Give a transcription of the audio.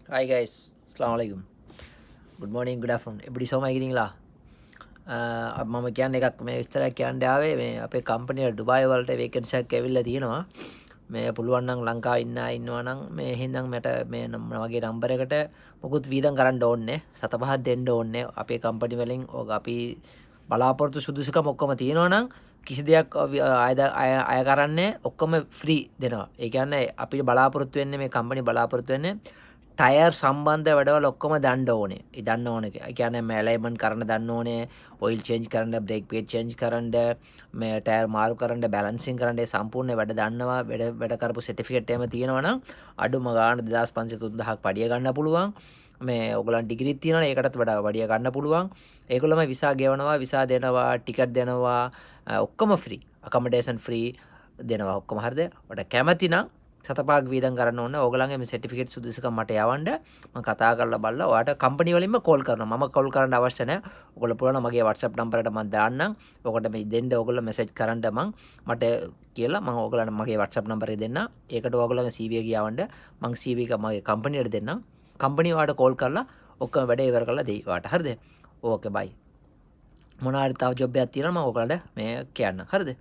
Hi guys, அஸ்ஸலாமு அலைக்கும். Good morning, good afternoon. எப்படி සෝම ඉගෙනීලා? මම කියන්නේ එකක් මේ විස්තරයක් කියන්න ආවේ මේ අපේ කම්පැනි එක ඩුබායි වලට වේකන්සි එකක් ඇවිල්ලා තියෙනවා. මේ පුළුවන් නම් ලංකාවේ ඉන්නවා නම් මේ හින්දා මට මේ මගේ නම්බර් එකට මොකුත් වීදම් කරන්න ඕනේ. සත පහක් දෙන්න ඕනේ. අපේ කම්පැනි වලින් ඔක අපි බලාපොරොත්තු සුදුසුකම් ඔක්කොම තියෙනවා නම් කිසි දෙයක් අය කරන්නේ ඔක්කොම ෆ්‍රී දෙනවා. ඒ කියන්නේ අපි බලාපොරොත්තු වෙන්නේ මේ කම්පැනි බලාපොරොත්තු වෙන්නේ ටයර් සම්බන්ධ වැඩවල ඔක්කොම දන්න ඕනේ. ඒ දන්න ඕනේ. ඒ කියන්නේ මේ ඇලයින්මන්ට් කරන්න දන්න ඕනේ, ඔයිල් චේන්ජ් කරන්න, බ්‍රේක් පේඩ් චේන්ජ් කරන්න, මේ ටයර් මාරු කරන්න, බැලන්සින් කරන්න, ඒ සම්පූර්ණ වැඩ දන්නවා. වැඩ කරපු සර්ටිෆිකේට් එකම තියෙනවා නම් අඩුම ගාණ 2500 3000ක් පඩිය ගන්න පුළුවන්. මේ ඔයගලන් ඩිග්‍රීත් තියෙනවනේ ඒකටත් වඩා වඩිය ගන්න පුළුවන්. ඒගොල්ලොම විසා ගෙවනවා, විසා දෙනවා, ටිකට් දෙනවා, ඔක්කොම ෆ්‍රී. අකමඩේෂන් ෆ්‍රී දෙනවා ඔක්කොම. හරිද? ඔයාලට කැමති නම් සතපාක් වීදම් කරන්න ඕනේ. ඕගලන්ගේ මේ සර්ටිෆිකේට් සුදුසුකම් මට යවන්න. මම කතා කරලා බලලා ඔයාලට කම්පැනි වලින්ම කෝල් කරනවා. මම කෝල් කරන්න අවශ්‍ය නැහැ. ඔයගොල්ලෝ පුළුවන් මගේ WhatsApp නම්බර් එකට මම දාන්නම්. ඔකට මේ දෙන්න ඔයගොල්ලෝ මෙසේජ් කරන්න මට කියලා මම ඔයගලන්ට මගේ WhatsApp නම්බර් එක දෙන්නම්. ඒකට ඔයගොල්ලෝගේ CV එක යවන්න. මම CV එක මගේ කම්පැනියට දෙන්නම්. කම්පැනි ඔයාලට කෝල් කරලා ඔක්කොම වැඩේ ඉවර කරලා දෙයි ඔයාලට. හරිද? ඕකේ බයි. මොනවා හරි තව ජොබ් එකක් තියෙනවා මම ඔයගලන්ට මේ කියන්න. හරිද?